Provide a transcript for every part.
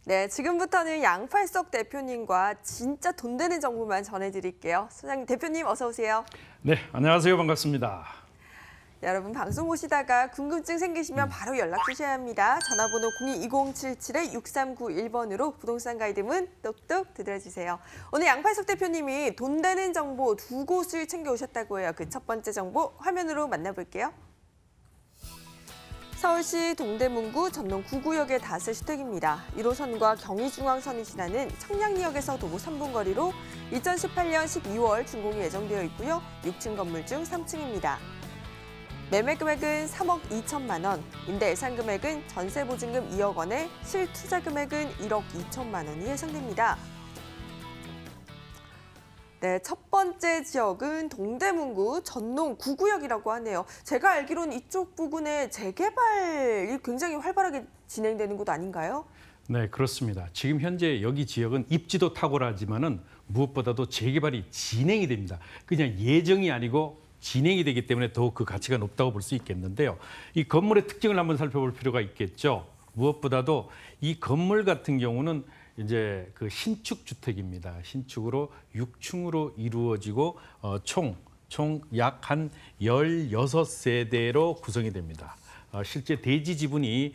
네, 지금부터는 양팔석 대표님과 진짜 돈 되는 정보만 전해드릴게요. 소장님, 대표님 어서 오세요. 네, 안녕하세요. 반갑습니다. 네, 여러분 방송 보시다가 궁금증 생기시면 바로 연락 주셔야 합니다. 전화번호 02-2077-6391번으로 부동산 가이드문 똑똑 두드려주세요. 오늘 양팔석 대표님이 돈 되는 정보 두 곳을 챙겨오셨다고 해요. 그 첫 번째 정보 화면으로 만나볼게요. 서울시 동대문구 전농 9구역의 다세주택입니다. 1호선과 경의중앙선이 지나는 청량리역에서 도보 3분 거리로 2018년 12월 준공이 예정되어 있고요. 6층 건물 중 3층입니다. 매매 금액은 3억 2천만 원, 임대 예상 금액은 전세 보증금 2억 원에 실투자 금액은 1억 2천만 원이 예상됩니다. 네, 첫 번째 지역은 동대문구 전농 9구역이라고 하네요. 제가 알기로는 이쪽 부근에 재개발이 굉장히 활발하게 진행되는 곳 아닌가요? 네, 그렇습니다. 지금 현재 여기 지역은 입지도 탁월하지만은 무엇보다도 재개발이 진행이 됩니다. 그냥 예정이 아니고 진행이 되기 때문에 더욱 그 가치가 높다고 볼 수 있겠는데요. 이 건물의 특징을 한번 살펴볼 필요가 있겠죠. 무엇보다도 이 건물 같은 경우는 이제 그 신축 주택입니다. 신축으로 6층으로 이루어지고 총 약 한 16세대로 구성이 됩니다. 실제 대지 지분이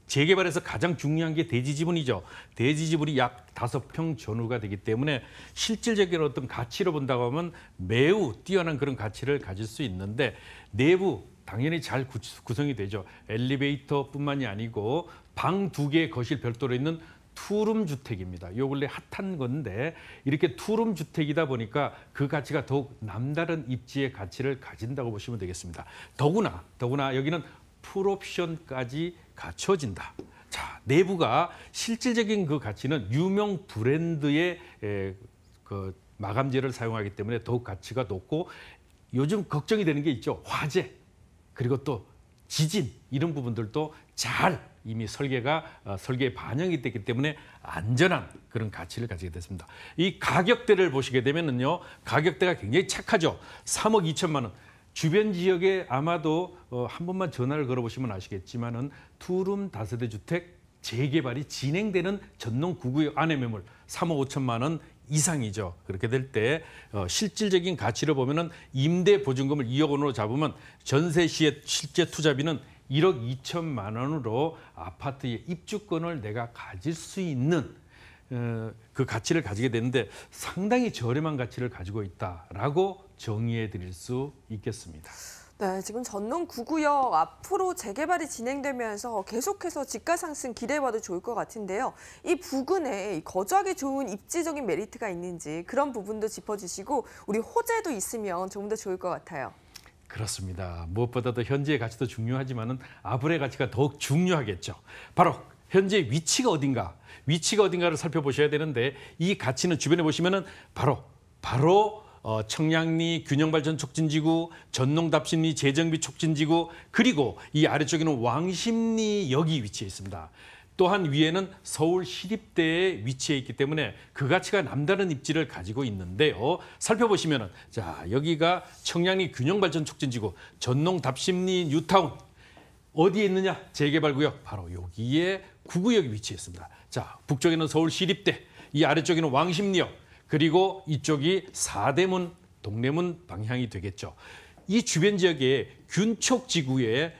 재개발에서 가장 중요한 게 대지 지분이죠. 대지 지분이 약 5평 전후가 되기 때문에 실질적인 어떤 가치로 본다고 하면 매우 뛰어난 그런 가치를 가질 수 있는데 내부 당연히 잘 구성이 되죠. 엘리베이터뿐만이 아니고 방 2개 거실 별도로 있는 투룸 주택입니다. 요 근래 핫한 건데 이렇게 투룸 주택이다 보니까 그 가치가 더욱 남다른 입지의 가치를 가진다고 보시면 되겠습니다. 더구나 여기는 풀옵션까지 갖춰진다. 자, 내부가 실질적인 그 가치는 유명 브랜드의 그 마감재를 사용하기 때문에 더욱 가치가 높고 요즘 걱정이 되는 게 있죠. 화재 그리고 또 지진 이런 부분들도 잘 이미 설계에 반영이 됐기 때문에 안전한 그런 가치를 가지게 됐습니다. 이 가격대를 보시게 되면은요, 가격대가 굉장히 착하죠. 3억 2천만 원. 주변 지역에 아마도 한 번만 전화를 걸어보시면 아시겠지만은 투룸 다세대 주택 재개발이 진행되는 전농 9구역 안의 매물 3억 5천만 원 이상이죠. 그렇게 될 때 실질적인 가치를 보면은 임대 보증금을 2억 원으로 잡으면 전세 시의 실제 투자비는 1억 2천만 원으로 아파트의 입주권을 내가 가질 수 있는 그 가치를 가지게 되는데 상당히 저렴한 가치를 가지고 있다라고 정의해 드릴 수 있겠습니다. 네, 지금 전농 9구역 앞으로 재개발이 진행되면서 계속해서 집가 상승 기대해봐도 좋을 것 같은데요. 이 부근에 거주하기 좋은 입지적인 메리트가 있는지 그런 부분도 짚어주시고 우리 호재도 있으면 조금 더 좋을 것 같아요. 그렇습니다. 무엇보다도 현재의 가치도 중요하지만은 앞으로의 가치가 더욱 중요하겠죠. 바로 현재 위치가 어딘가를 살펴보셔야 되는데 이 가치는 주변에 보시면은 바로 청량리 균형발전 촉진지구, 전농 답심리 재정비 촉진지구 그리고 이 아래쪽에는 왕십리역이 위치해 있습니다. 또한 위에는 서울시립대에 위치해 있기 때문에 그 가치가 남다른 입지를 가지고 있는데요. 살펴보시면은 자 여기가 청량리 균형발전 촉진지구, 전농 답심리 뉴타운 어디에 있느냐? 재개발구역 바로 여기에 9구역이 위치해 있습니다. 자 북쪽에는 서울시립대, 이 아래쪽에는 왕십리역 그리고 이쪽이 사대문, 동대문 방향이 되겠죠. 이 주변 지역의 균촉지구의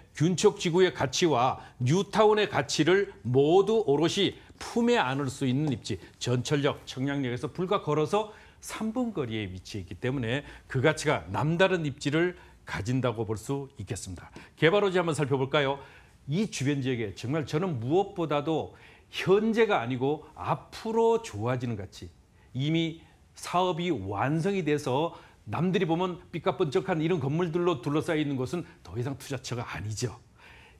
가치와 뉴타운의 가치를 모두 오롯이 품에 안을 수 있는 입지, 전철역, 청량역에서 불과 걸어서 3분 거리에 위치해 있기 때문에 그 가치가 남다른 입지를 가진다고 볼 수 있겠습니다. 개발 호지 한번 살펴볼까요? 이 주변 지역에 정말 저는 무엇보다도 현재가 아니고 앞으로 좋아지는 가치, 이미 사업이 완성이 돼서 남들이 보면 삐까뻔쩍한 이런 건물들로 둘러싸여 있는 곳은 더 이상 투자처가 아니죠.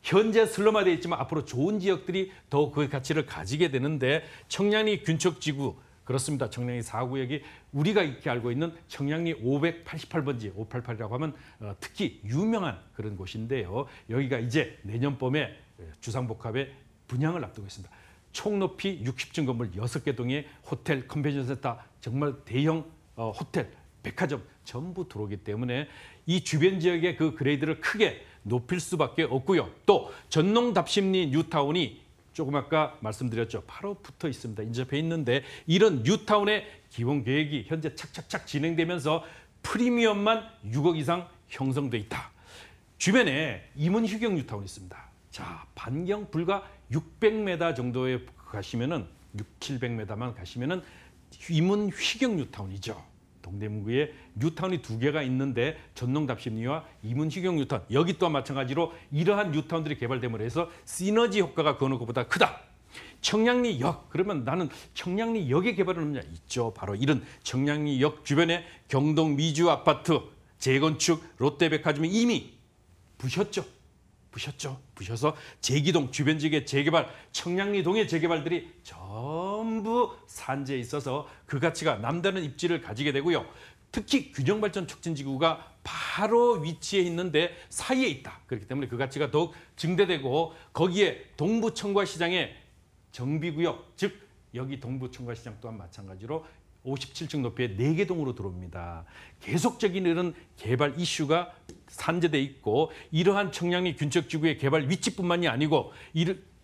현재 슬럼화되어 있지만 앞으로 좋은 지역들이 더욱 그 가치를 가지게 되는데 청량리 균촉지구 그렇습니다. 청량리 4구역이 우리가 익히 알고 있는 청량리 588번지 588이라고 하면 특히 유명한 그런 곳인데요. 여기가 이제 내년 봄에 주상복합의 분양을 앞두고 있습니다. 총 높이 60층 건물 6개 동의 호텔, 컨벤션센터, 정말 대형 호텔, 백화점 전부 들어오기 때문에 이 주변 지역의 그 그레이드를 크게 높일 수밖에 없고요. 또 전농 답심리 뉴타운이 조금 아까 말씀드렸죠. 바로 붙어 있습니다. 인접해 있는데 이런 뉴타운의 기본 계획이 현재 착착착 진행되면서 프리미엄만 6억 이상 형성돼 있다. 주변에 임원 휴경 뉴타운이 있습니다. 자, 반경 불과 600m 정도에 가시면은 700m만 가시면은 임원 휴경 뉴타운이죠. 동대문구에 뉴타운이 2개가 있는데 전농답심리와 임원휴경 뉴타운, 여기 또한 마찬가지로 이러한 뉴타운들이 개발됨으로 해서 시너지 효과가 그 어느 것보다 크다. 청량리역, 그러면 나는 청량리역의 개발은 없냐? 있죠. 바로 이런 청량리역 주변에 경동 미주 아파트 재건축 롯데백화점이 이미 부셔서 제기동 주변 지역의 재개발, 청량리동의 재개발들이 전부 산재에 있어서 그 가치가 남다른 입지를 가지게 되고요. 특히 균형발전 촉진지구가 바로 위치해 있는데 사이에 있다. 그렇기 때문에 그 가치가 더욱 증대되고 거기에 동부청과시장의 정비구역, 즉 여기 동부청과시장 또한 마찬가지로 57층 높이의 4개 동으로 들어옵니다. 계속적인 이런 개발 이슈가 산재돼 있고 이러한 청량리 균척지구의 개발 위치뿐만이 아니고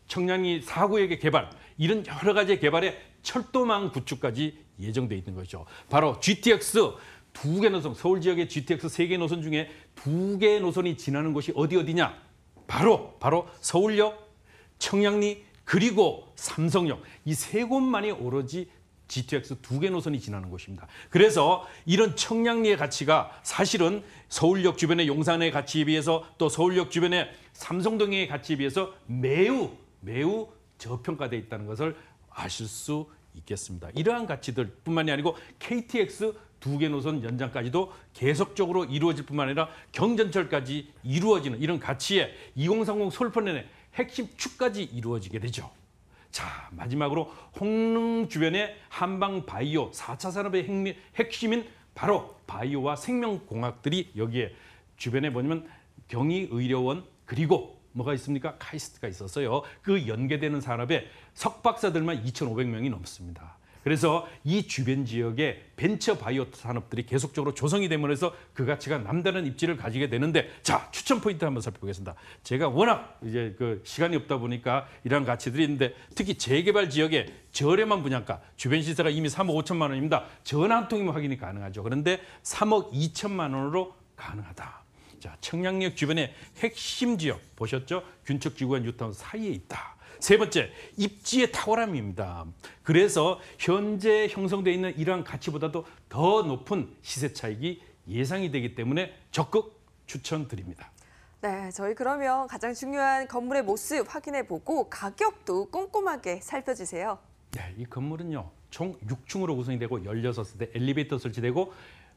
청량리 4구역의 개발, 이런 여러 가지의 개발에 철도망 구축까지 예정돼 있는 거죠. 바로 GTX 2개 노선, 서울 지역의 GTX 3개 노선 중에 2개 노선이 지나는 곳이 어디냐? 바로 서울역, 청량리 그리고 삼성역, 이 3곳만이 오로지 GTX 2개 노선이 지나는 곳입니다. 그래서 이런 청량리의 가치가 사실은 서울역 주변의 용산의 가치에 비해서 또 서울역 주변의 삼성동의 가치에 비해서 매우 저평가되어 있다는 것을 아실 수 있겠습니다. 이러한 가치들뿐만이 아니고 KTX 2개 노선 연장까지도 계속적으로 이루어질 뿐만 아니라 경전철까지 이루어지는 이런 가치에 2030 서울펀의 핵심 축까지 이루어지게 되죠. 자, 마지막으로 홍릉 주변의 한방 바이오 4차 산업의 핵심인 바로 바이오와 생명공학들이 여기에 주변에 뭐냐면 경희의료원 그리고 뭐가 있습니까? 카이스트가 있었어요. 그 연계되는 산업에 석박사들만 2,500명이 넘습니다. 그래서 이 주변 지역에 벤처 바이오 산업들이 계속적으로 조성이 되면서 해서 그 가치가 남다른 입지를 가지게 되는데, 자, 추천 포인트 한번 살펴보겠습니다. 제가 워낙 이제 그 시간이 없다 보니까 이러한 가치들이 있는데 특히 재개발 지역의 저렴한 분양가, 주변 시세가 이미 3억 5천만 원입니다. 전화 한 통이면 확인이 가능하죠. 그런데 3억 2천만 원으로 가능하다. 자, 청량리역 주변의 핵심 지역 보셨죠? 균척지구와 뉴타운 사이에 있다. 세 번째, 입지의 탁월함입니다. 그래서 현재 형성되어 있는 이러한 가치보다도 더 높은 시세 차익이 예상이 되기 때문에 적극 추천드립니다. 네, 저희 그러면 가장 중요한 건물의 모습 확인해보고 가격도 꼼꼼하게 살펴주세요. 네, 이 건물은요, 총 6층으로 구성이 되고 16세대 엘리베이터 설치되고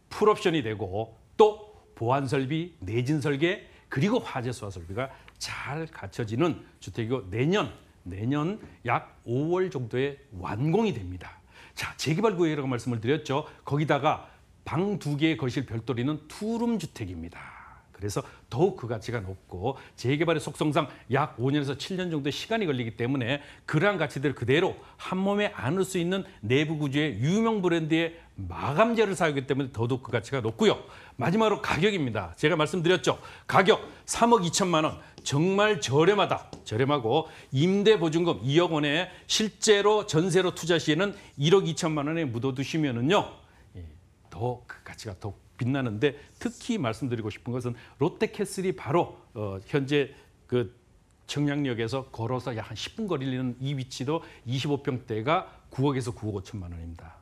풀옵션이 되고 또 보안 설비, 내진 설계, 그리고 화재 수화 설비가 잘 갖춰지는 주택이고 내년 약 5월 정도에 완공이 됩니다. 자, 재개발 구역이라고 말씀을 드렸죠. 거기다가 방 2개의 거실 별도리는 투룸 주택입니다. 그래서 더욱 그 가치가 높고 재개발의 속성상 약 5년에서 7년 정도의 시간이 걸리기 때문에 그러한 가치들을 그대로 한 몸에 안을 수 있는 내부 구조의 유명 브랜드의 마감재를 사용하기 때문에 더더욱 그 가치가 높고요. 마지막으로 가격입니다. 제가 말씀드렸죠. 가격 3억 2천만 원. 정말 저렴하고 임대보증금 2억 원에 실제로 전세로 투자 시에는 1억 2천만 원에 묻어두시면은요, 더 그 가치가 더 빛나는데 특히 말씀드리고 싶은 것은 롯데캐슬이 바로 현재 그 청량역에서 걸어서 약 한 10분 거리는 이 위치도 25평대가 9억에서 9억 5천만 원입니다.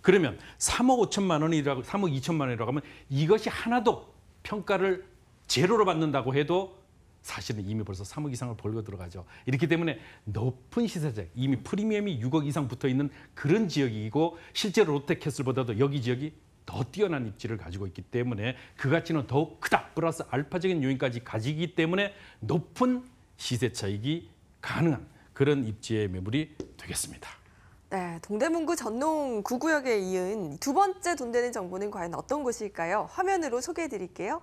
그러면 3억 5천만 원이라고 3억 2천만 원이라고 하면 이것이 하나도 평가를 제로로 받는다고 해도 사실은 이미 벌써 3억 이상을 벌고 들어가죠. 이렇기 때문에 높은 시세적, 이미 프리미엄이 6억 이상 붙어 있는 그런 지역이고 실제로 롯데캐슬보다도 여기 지역이 더 뛰어난 입지를 가지고 있기 때문에 그 가치는 더욱 크다. 플러스 알파적인 요인까지 가지기 때문에 높은 시세 차익이 가능한 그런 입지의 매물이 되겠습니다. 네, 동대문구 전농 9구역에 이은 두 번째 돈되는 정보는 과연 어떤 곳일까요? 화면으로 소개해드릴게요.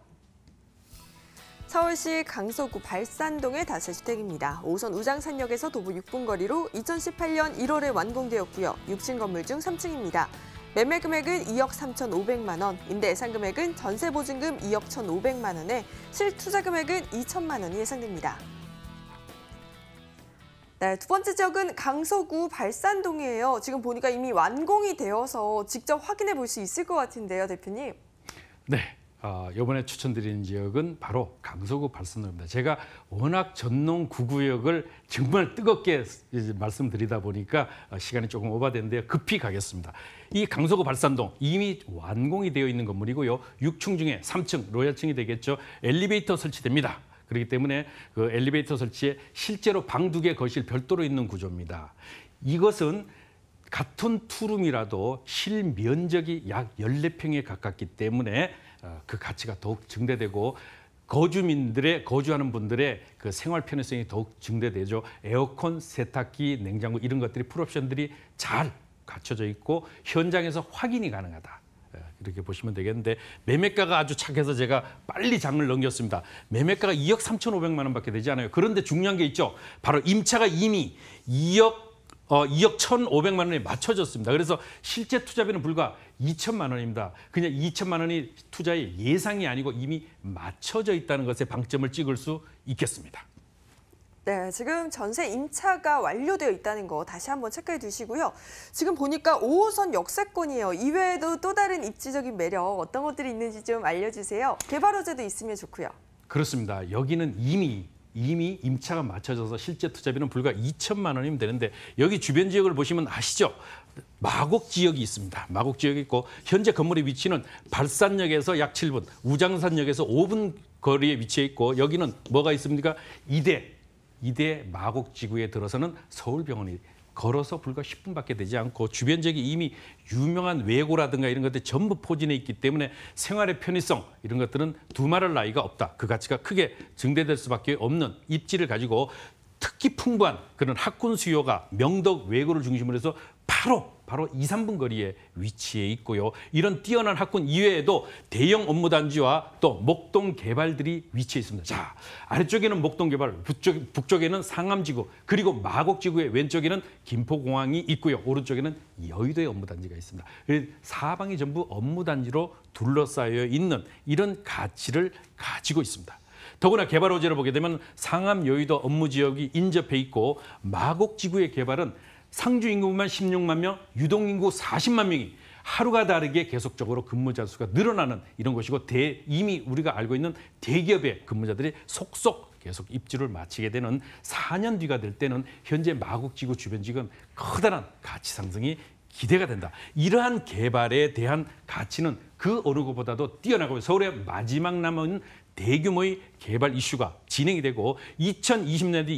서울시 강서구 발산동의 다세주택입니다. 5선 우장산역에서 도보 6분 거리로 2018년 1월에 완공되었고요. 6층 건물 중 3층입니다. 매매 금액은 2억 3,500만 원, 임대 예상 금액은 전세 보증금 2억 1,500만 원에 실투자 금액은 2천만 원이 예상됩니다. 네, 두 번째 지역은 강서구 발산동이에요. 지금 보니까 이미 완공이 되어서 직접 확인해 볼 수 있을 것 같은데요, 대표님. 네. 이번에 추천드리는 지역은 바로 강서구 발산동입니다. 제가 워낙 전농 9구역을 정말 뜨겁게 이제 말씀드리다 보니까 시간이 조금 오버됐는데요. 급히 가겠습니다. 이 강서구 발산동 이미 완공이 되어 있는 건물이고요. 6층 중에 3층, 로얄층이 되겠죠. 엘리베이터 설치됩니다. 그렇기 때문에 그 엘리베이터 설치에 실제로 방 2개, 거실 별도로 있는 구조입니다. 이것은 같은 투룸이라도 실면적이 약 14평에 가깝기 때문에 그 가치가 더욱 증대되고 거주하는 분들의 그 생활 편의성이 더욱 증대되죠. 에어컨, 세탁기, 냉장고 이런 것들이 풀옵션들이 잘 갖춰져 있고 현장에서 확인이 가능하다. 이렇게 보시면 되겠는데 매매가가 아주 착해서 제가 빨리 장을 넘겼습니다. 매매가가 2억 3,500만 원밖에 되지 않아요. 그런데 중요한 게 있죠. 바로 임차가 이미 2억 1,500만 원에 맞춰졌습니다. 그래서 실제 투자비는 불과 2천만 원입니다. 그냥 2천만 원이 투자의 예상이 아니고 이미 맞춰져 있다는 것에 방점을 찍을 수 있겠습니다. 네, 지금 전세 임차가 완료되어 있다는 거 다시 한번 체크해 두시고요. 지금 보니까 5호선 역세권이에요. 이외에도 또 다른 입지적인 매력 어떤 것들이 있는지 좀 알려주세요. 개발 호재도 있으면 좋고요. 그렇습니다. 여기는 이미 임차가 맞춰져서 실제 투자비는 불과 2천만 원이면 되는데 여기 주변 지역을 보시면 아시죠? 마곡 지역이 있습니다. 마곡 지역이 있고 현재 건물의 위치는 발산역에서 약 7분, 우장산역에서 5분 거리에 위치해 있고 여기는 뭐가 있습니까? 이대 마곡 지구에 들어서는 서울병원이 걸어서 불과 10분밖에 되지 않고 주변 지역이 이미 유명한 외고라든가 이런 것들이 전부 포진해 있기 때문에 생활의 편의성 이런 것들은 두말할 나위가 없다. 그 가치가 크게 증대될 수밖에 없는 입지를 가지고 특히 풍부한 그런 학군 수요가 명덕 외고를 중심으로 해서 바로 2, 3분 거리에 위치해 있고요. 이런 뛰어난 학군 이외에도 대형 업무단지와 또 목동 개발들이 위치해 있습니다. 자, 아래쪽에는 목동 개발, 북쪽에는 상암지구, 그리고 마곡지구의 왼쪽에는 김포공항이 있고요. 오른쪽에는 여의도의 업무단지가 있습니다. 사방이 전부 업무단지로 둘러싸여 있는 이런 가치를 가지고 있습니다. 더구나 개발 호재를 보게 되면 상암 여의도 업무지역이 인접해 있고 마곡지구의 개발은 상주 인구만 16만 명, 유동 인구 40만 명이 하루가 다르게 계속적으로 근무자 수가 늘어나는 이런 곳이고 이미 우리가 알고 있는 대기업의 근무자들이 속속 계속 입주를 마치게 되는 4년 뒤가 될 때는 현재 마곡지구 주변 지역은 커다란 가치 상승이 기대가 된다. 이러한 개발에 대한 가치는 그 어느 것보다도 뛰어나고 서울의 마지막 남은 대규모의 개발 이슈가 진행이 되고 2020년대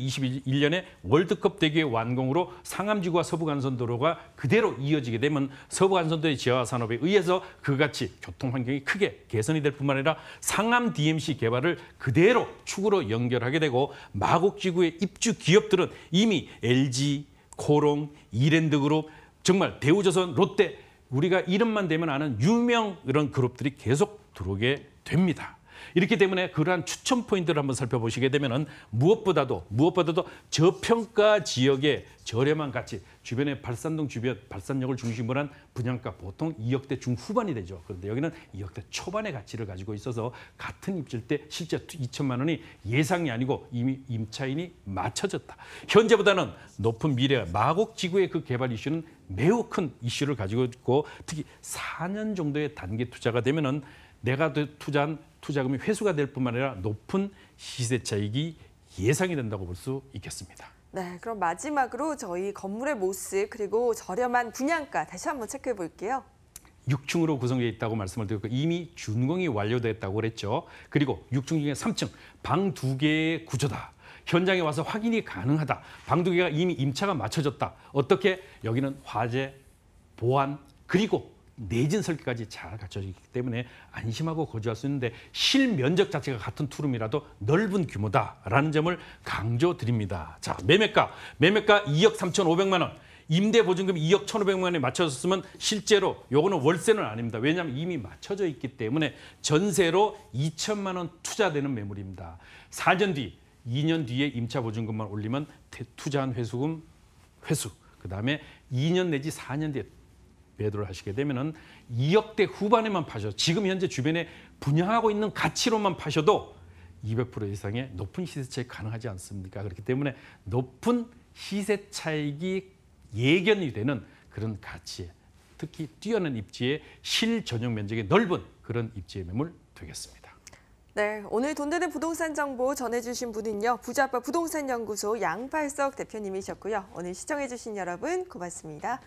21년에 월드컵 대교의 완공으로 상암지구와 서부간선도로가 그대로 이어지게 되면 서부간선도의 지하화 산업에 의해서 그같이 교통 환경이 크게 개선이 될 뿐만 아니라 상암 DMC 개발을 그대로 축으로 연결하게 되고 마곡지구의 입주 기업들은 이미 LG, 코롱, 이랜드그룹 정말 대우조선, 롯데 우리가 이름만 대면 아는 유명 이런 그룹들이 계속 들어오게 됩니다. 이렇기 때문에 그러한 추천 포인트를 한번 살펴보시게 되면은 무엇보다도 저평가 지역의 저렴한 가치, 주변에 발산동 주변, 발산역을 중심으로 한 분양가 보통 2억대 중후반이 되죠. 그런데 여기는 2억대 초반의 가치를 가지고 있어서 같은 입지일 때 실제 2천만 원이 예상이 아니고 이미 임차인이 맞춰졌다. 현재보다는 높은 미래, 마곡지구의 그 개발 이슈는 매우 큰 이슈를 가지고 있고 특히 4년 정도의 단기 투자가 되면은 내가 투자한 투자금이 회수가 될 뿐만 아니라 높은 시세 차익이 예상이 된다고 볼 수 있겠습니다. 네, 그럼 마지막으로 저희 건물의 모습 그리고 저렴한 분양가 다시 한번 체크해 볼게요. 6층으로 구성되어 있다고 말씀을 드렸고 이미 준공이 완료됐다고 그랬죠. 그리고 6층 중에 3층, 방 2개의 구조다. 현장에 와서 확인이 가능하다. 방 2개가 이미 임차가 맞춰졌다. 어떻게? 여기는 화재, 보안, 그리고 내진 설계까지 잘 갖춰져 있기 때문에 안심하고 거주할 수 있는데 실면적 자체가 같은 투룸이라도 넓은 규모다라는 점을 강조드립니다. 자, 매매가 2억 3,500만 원. 임대 보증금 2억 1,500만 원에 맞춰졌으면 실제로 요거는 월세는 아닙니다. 왜냐하면 이미 맞춰져 있기 때문에 전세로 2천만 원 투자되는 매물입니다. 4년 뒤, 2년 뒤에 임차 보증금만 올리면 투자한 회수금 회수. 그다음에 2년 내지 4년 뒤에 매도를 하시게 되면은 2억대 후반에만 파셔도 지금 현재 주변에 분양하고 있는 가치로만 파셔도 200% 이상의 높은 시세 차익 가능하지 않습니까? 그렇기 때문에 높은 시세 차익이 예견이 되는 그런 가치에 특히 뛰어난 입지에 실전용 면적이 넓은 그런 입지의 매물 되겠습니다. 네, 오늘 돈 되는 부동산 정보 전해주신 분은요. 부자아빠 부동산연구소 양팔석 대표님이셨고요. 오늘 시청해주신 여러분 고맙습니다.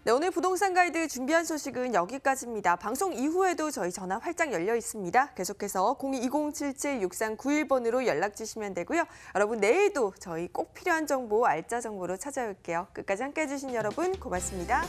네, 오늘 부동산 가이드 준비한 소식은 여기까지입니다. 방송 이후에도 저희 전화 활짝 열려 있습니다. 계속해서 02-2077-6391번으로 연락 주시면 되고요. 여러분 내일도 저희 꼭 필요한 정보, 알짜 정보로 찾아올게요. 끝까지 함께해 주신 여러분 고맙습니다.